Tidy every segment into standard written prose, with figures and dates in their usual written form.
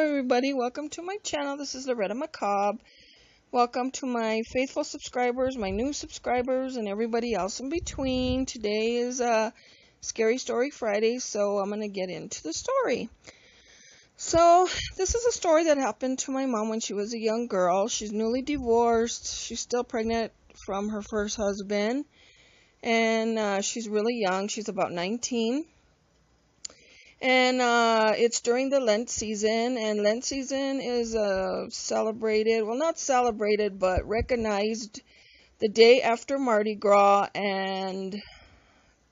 everybody, welcome to my channel. This is Loretta Macabre. Welcome to my faithful subscribers, my new subscribers, and everybody else in between. Today is Scary Story Friday, so I'm going to get into the story. So this is a story that happened to my mom when she was a young girl. She's newly divorced. She's still pregnant from her first husband, and she's really young. She's about 19. And it's during the Lent season, and Lent season is celebrated, well, not celebrated, but recognized the day after Mardi Gras and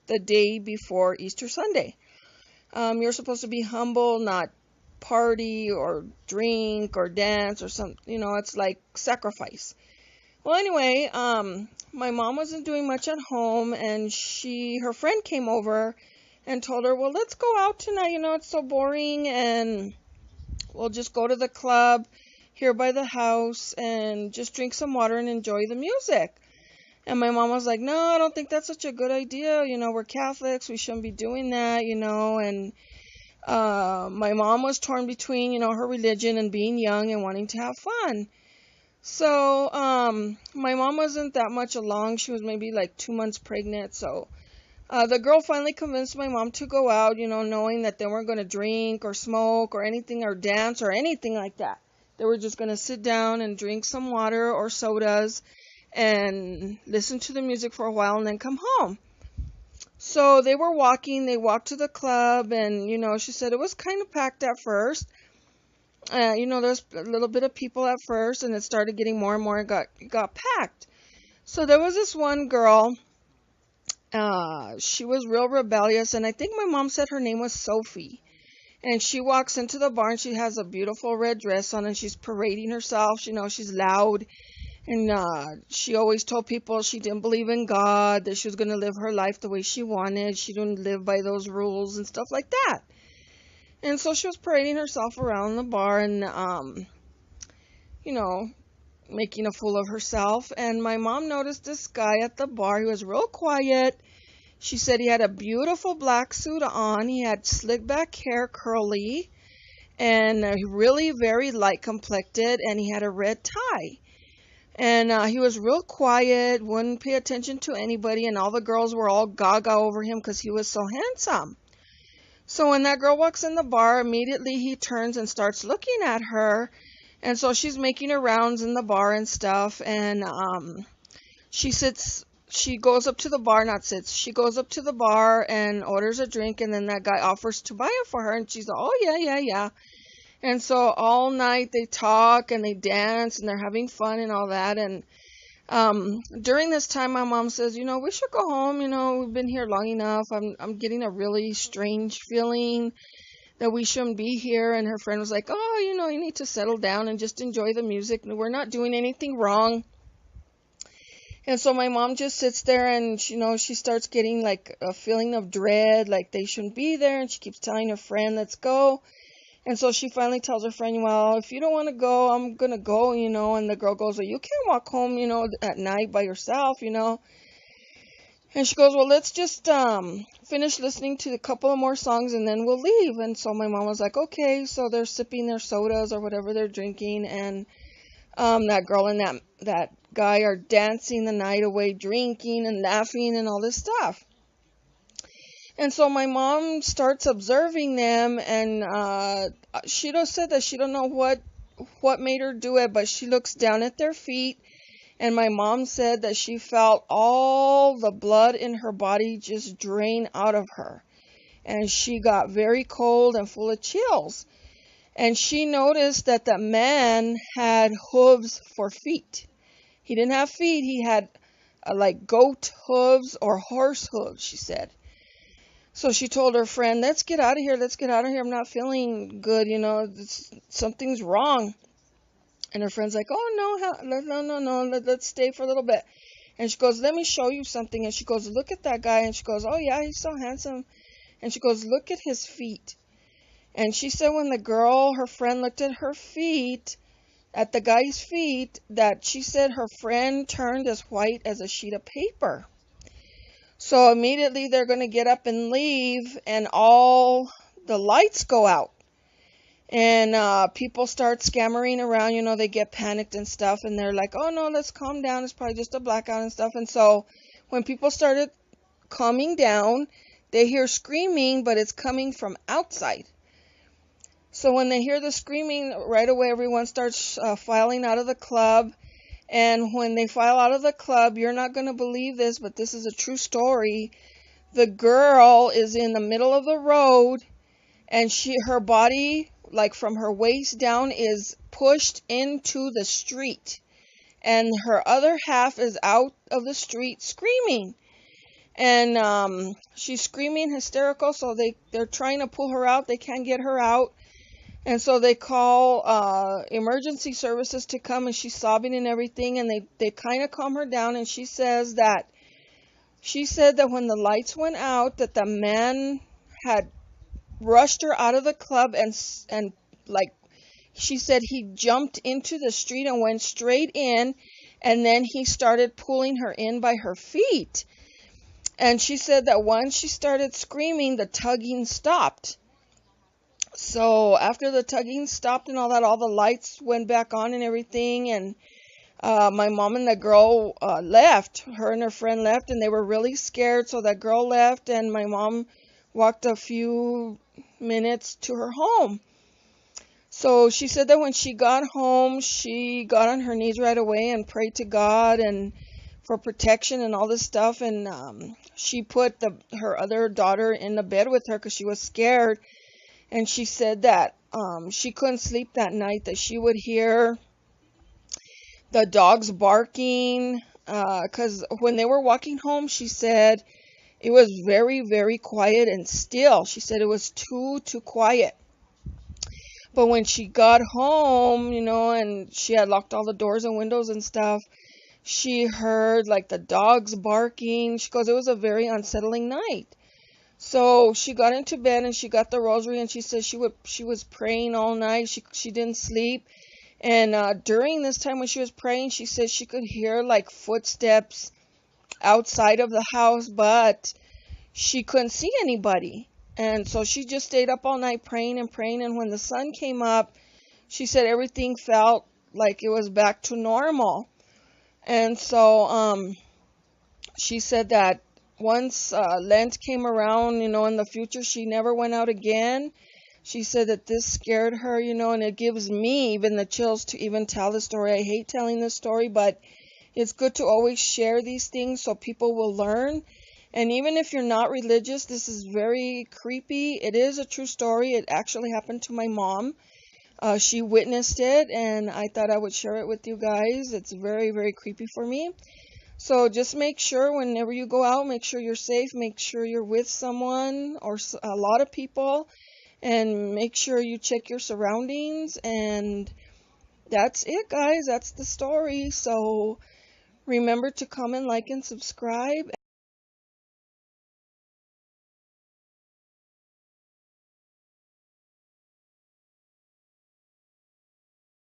the day before Easter Sunday. You're supposed to be humble, not party or drink or dance or something, it's like sacrifice. Well, anyway, my mom wasn't doing much at home, and her friend came over and told her, well, let's go out tonight, it's so boring, and we'll just go to the club here by the house and just drink some water and enjoy the music. And my mom was like, no, I don't think that's such a good idea, we're Catholics, we shouldn't be doing that, and my mom was torn between, her religion and being young and wanting to have fun. So my mom wasn't that much along. She was maybe like 2 months pregnant, so the girl finally convinced my mom to go out, knowing that they weren't going to drink or smoke or anything or dance or anything like that. They were just going to sit down and drink some water or sodas and listen to the music for a while and then come home. So they were walking, they walked to the club, and, she said it was kind of packed at first. There's a little bit of people at first, and it started getting more and more, and got packed. So there was this one girl. She was real rebellious, and I think my mom said her name was Sophie. And she walks into the bar, and she has a beautiful red dress on, and she's parading herself. She's loud, and she always told people she didn't believe in God, that she was going to live her life the way she wanted. She didn't live by those rules and stuff like that. And so she was parading herself around the bar and, making a fool of herself. And my mom noticed this guy at the bar. He was real quiet. She said he had a beautiful black suit on. He had slick back hair, curly, and really very light complected, and he had a red tie. And he was real quiet, wouldn't pay attention to anybody, and all the girls were all gaga over him because he was so handsome. So when that girl walks in the bar, immediately he turns and starts looking at her. And so she's making her rounds in the bar and stuff, and she goes up to the bar, she goes up to the bar and orders a drink, and then that guy offers to buy it for her, and she's like, oh, yeah. And so all night they talk and they dance and they're having fun and all that, and during this time my mom says, we should go home, we've been here long enough, I'm getting a really strange feeling that we shouldn't be here. And her friend was like, oh, you need to settle down and just enjoy the music. We're not doing anything wrong. And so my mom just sits there, and, she starts getting like a feeling of dread, like they shouldn't be there. And she keeps telling her friend, let's go. And so she finally tells her friend, well, if you don't want to go, I'm going to go, And the girl goes, well, you can't walk home, at night by yourself, And she goes, well, let's just finish listening to a couple of more songs and then we'll leave. And so my mom was like, okay. So they're sipping their sodas or whatever they're drinking, and that girl and that guy are dancing the night away, drinking and laughing and all this stuff. And so my mom starts observing them, and she just said that she don't know what made her do it, but she looks down at their feet. And my mom said that she felt all the blood in her body just drain out of her. And she got very cold and full of chills. And she noticed that the man had hooves for feet. He didn't have feet. He had like goat hooves or horse hooves, she said. So she told her friend, let's get out of here. I'm not feeling good. Something's wrong. And her friend's like, oh, no, let's stay for a little bit. And she goes, let me show you something. And she goes, look at that guy. And she goes, oh, yeah, he's so handsome. And she goes, look at his feet. And she said when her friend looked at her feet, at the guy's feet, that she said her friend turned as white as a sheet of paper. So immediately they're going to get up and leave, and all the lights go out. And people start scammering around, they get panicked and stuff, and they're like, oh no, let's calm down, it's probably just a blackout and stuff. And so when people started calming down, they hear screaming, but it's coming from outside. So when they hear the screaming, right away everyone starts filing out of the club. And when they file out of the club, you're not going to believe this, but this is a true story. The girl is in the middle of the road, and her body, like from her waist down, is pushed into the street, and her other half is out of the street screaming. And she's screaming hysterical, so they're trying to pull her out. They can't get her out. And so they call emergency services to come, and she's sobbing and everything, and they kind of calm her down. And she said that when the lights went out, that the man had rushed her out of the club, and like she said, he jumped into the street and went straight in, and then he started pulling her in by her feet. And she said that once she started screaming, the tugging stopped. So after the tugging stopped and all that, all the lights went back on and everything, and my mom and the girl left. Her and her friend left, and they were really scared, so that girl left, and my mom walked a few minutes to her home. So she said that when she got home, she got on her knees right away and prayed to God and for protection and all this stuff, and she put her other daughter in the bed with her because she was scared. And she said that she couldn't sleep that night, that she would hear the dogs barking, because when they were walking home, she said it was very, very quiet and still. She said it was too quiet. But when she got home, and she had locked all the doors and windows and stuff, she heard like the dogs barking. She goes, it was a very unsettling night. So she got into bed and she got the rosary, and she said she was praying all night. She didn't sleep. And during this time when she was praying, she said she could hear like footsteps outside of the house, but she couldn't see anybody. And so she just stayed up all night praying and praying. And when the sun came up, she said everything felt like it was back to normal. And so she said that once Lent came around, in the future, she never went out again. She said that this scared her, and it gives me even the chills to even tell the story. I hate telling this story, but it's good to always share these things so people will learn. And even if you're not religious, this is very creepy. It is a true story. It actually happened to my mom. She witnessed it, and I thought I would share it with you guys. It's very, very creepy for me. So just make sure whenever you go out, make sure you're safe, make sure you're with someone or a lot of people, and make sure you check your surroundings. And that's it, guys. That's the story. So remember to comment, like, and subscribe.